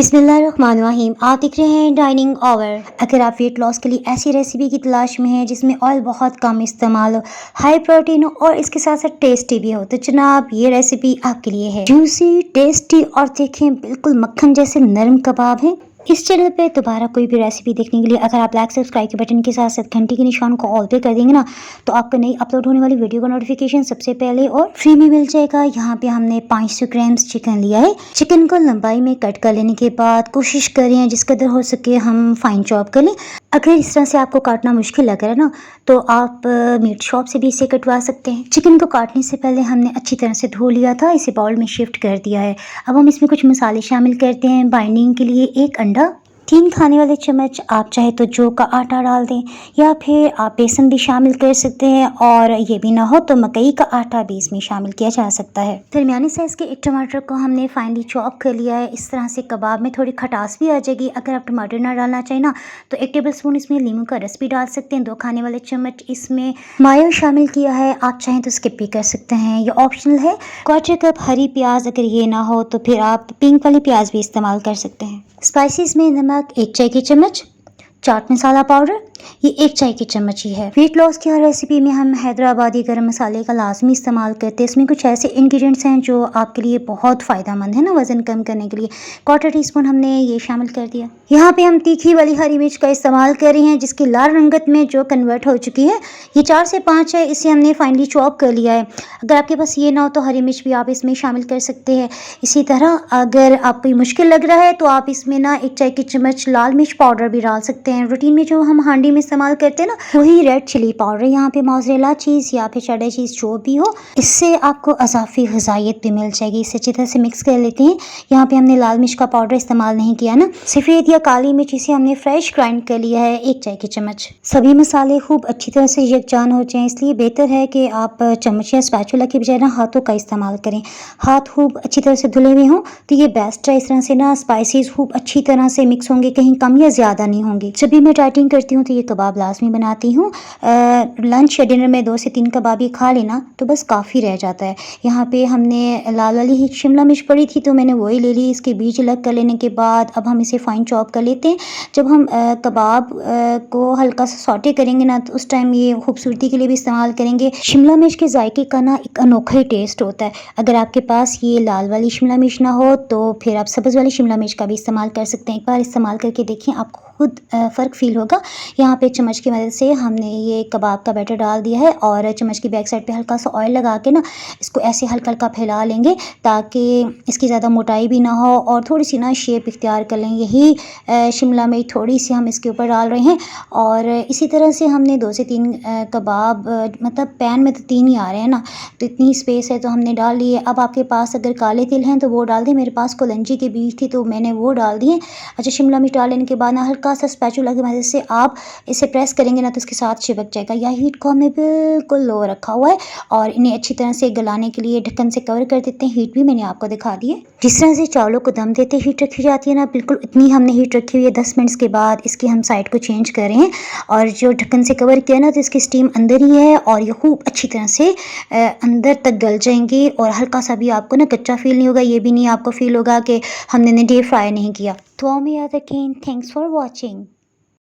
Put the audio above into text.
बिस्मिल्लाहिर्रहमानिर्रहीम। आप देख रहे हैं डाइनिंग ओवर। अगर आप वेट लॉस के लिए ऐसी रेसिपी की तलाश में हैं जिसमें ऑयल बहुत कम इस्तेमाल हो, हाई प्रोटीन हो और इसके साथ साथ टेस्टी भी हो, तो जनाब ये रेसिपी आपके लिए है। जूसी, टेस्टी और देखें बिल्कुल मक्खन जैसे नरम कबाब हैं। इस चैनल पे दोबारा कोई भी रेसिपी देखने के लिए अगर आप लाइक सब्सक्राइब के बटन के साथ साथ घंटी के निशान को ऑल पे कर देंगे ना, तो आपको नई अपलोड होने वाली वीडियो का नोटिफिकेशन सबसे पहले और फ्री में मिल जाएगा। यहाँ पे हमने 500 ग्राम चिकन लिया है। चिकन को लंबाई में कट कर लेने के बाद कोशिश करें जिस कदर हो सके हम फाइन चॉप कर लें। अगर इस तरह से आपको काटना मुश्किल लग रहा है ना, तो आप मीट शॉप से भी इसे कटवा सकते हैं। चिकन को काटने से पहले हमने अच्छी तरह से धो लिया था, इसे बाउल में शिफ्ट कर दिया है। अब हम इसमें कुछ मसाले शामिल करते हैं। बाइंडिंग के लिए 1 अंडा, 3 खाने वाले चम्मच आप चाहे तो जौ का आटा डाल दें या फिर आप बेसन भी शामिल कर सकते हैं, और ये भी ना हो तो मकई का आटा भी इसमें शामिल किया जा सकता है। दरमियानी साइज़ के 1 टमाटर को हमने फाइनली चॉप कर लिया है। इस तरह से कबाब में थोड़ी खटास भी आ जाएगी। अगर आप टमाटर ना डालना चाहें ना, तो 1 टेबलस्पून इसमें नींबू का रस भी डाल सकते हैं। 2 खाने वाले चम्मच इसमें मायो शामिल किया है, आप चाहें तो स्किप भी कर सकते हैं, ये ऑप्शनल है। 1/4 कप हरी प्याज, अगर ये ना हो तो फिर आप पिंक वाली प्याज भी इस्तेमाल कर सकते हैं। स्पाइसेस में नमक 1 चाय की चम्मच, चाट मसाला पाउडर ये 1 चाय की चम्मच ही है। वेट लॉस की हर रेसिपी में हम हैदराबादी गरम मसाले का लाजमी इस्तेमाल करते हैं। इसमें कुछ ऐसे इंग्रेडिएंट्स हैं जो आपके लिए बहुत फ़ायदेमंद है ना, वज़न कम करने के लिए। 1/4 टीस्पून हमने ये शामिल कर दिया। यहाँ पे हम तीखी वाली हरी मिर्च का इस्तेमाल कर रहे हैं जिसकी लाल रंगत में जो कन्वर्ट हो चुकी है। ये 4 से 5 है, इसे हमने फाइनली चॉप कर लिया है। अगर आपके पास ये ना हो तो हरी मिर्च भी आप इसमें शामिल कर सकते हैं। इसी तरह अगर आपको ये मुश्किल लग रहा है तो आप इसमें ना 1 चाय की चम्मच लाल मिर्च पाउडर भी डाल सकते हैं। रूटीन में जो हम हांडी में इस्तेमाल करते हैं ना, वही रेड चिली पाउडर। यहाँ पे मोज़रेला चीज़ या फिर चेडर चीज़ जो भी हो, इससे आपको अज़ाफ़ी ग़िज़ाइयत भी मिल जाएगी। इसे अच्छी तरह से मिक्स कर लेते हैं। यहाँ पे हमने लाल मिर्च का पाउडर इस्तेमाल नहीं किया ना, सफ़ेद या काली मिर्च इसे हमने फ्रेश ग्राइंड कर लिया है 1 चाय की चम्मच। सभी मसाले खूब अच्छी तरह से यकजान हो जाएं, इसलिए बेहतर है कि आप चम्मच या स्पैचुला की बजाय ना हाथों का इस्तेमाल करें। हाथ खूब अच्छी तरह से धुले हुए हों तो ये बेस्ट है। इस तरह से ना स्पाइसेस खूब अच्छी तरह से मिक्स होंगे, कहीं कम या ज़्यादा नहीं होंगे। जब भी मैं डाइटिंग करती हूँ तो ये कबाब लाजमी बनाती हूँ। लंच या डिनर में 2 से 3 कबाब ये खा लेना तो बस काफ़ी रह जाता है। यहाँ पे हमने लाल वाली ही शिमला मिर्च पड़ी थी तो मैंने वही ले ली। इसके बीज अलग कर लेने के बाद अब हम इसे फाइन चॉप कर लेते हैं। जब हम कबाब को हल्का सा सौटे करेंगे ना, तो उस टाइम ये खूबसूरती के लिए भी इस्तेमाल करेंगे। शिमला मिर्च के जायके का ना एक अनोखा ही टेस्ट होता है। अगर आपके पास ये लाल वाली शिमला मिर्च ना हो तो फिर आप सब्ज़ वाली शिमला मिर्च का भी इस्तेमाल कर सकते हैं। एक बार इस्तेमाल करके देखिए, आपको खुद फ़र्क फ़ील होगा। यहाँ पे चम्मच की मदद से हमने ये कबाब का बैटर डाल दिया है और चम्मच की बैक साइड पे हल्का सा ऑयल लगा के ना इसको ऐसे हल्का हल्का फैला लेंगे ताकि इसकी ज़्यादा मोटाई भी ना हो और थोड़ी सी ना शेप इख्तियार कर लें। यही शिमला मिर्च थोड़ी सी हम इसके ऊपर डाल रहे हैं और इसी तरह से हमने 2 से 3 कबाब, मतलब पैन में तो 3 ही आ रहे हैं ना, तो इतनी स्पेस है तो हमने डाल लिए। अब आपके पास अगर काले तिल हैं तो वो डाल दें। मेरे पास कोलंजी के बीज थी तो मैंने वो डाल दिए। अच्छा, शिमला मिर्च डाल लेने के बाद ना हल्का सा स्पैचुला की मदद से आप इसे प्रेस करेंगे ना तो इसके साथ चिपक जाएगा। या हीट को हमने बिल्कुल लो रखा हुआ है और इन्हें अच्छी तरह से गलाने के लिए ढक्कन से कवर कर देते हैं। हीट भी मैंने आपको दिखा दी है। जिस तरह से चावलों को दम देते हीट रखी जाती है ना, बिल्कुल इतनी हमने हीट रखी हुई है। 10 मिनट के बाद इसकी हम साइड को चेंज कर रहे हैं और जो ढक्कन से कवर किया ना, तो इसकी स्टीम अंदर ही है और ये खूब अच्छी तरह से अंदर तक गल जाएंगे और हल्का सा भी आपको ना कच्चा फील नहीं होगा। ये भी नहीं आपको फील होगा कि हमने डीप फ्राई नहीं किया। तो में याद रखें। Thanks for watching.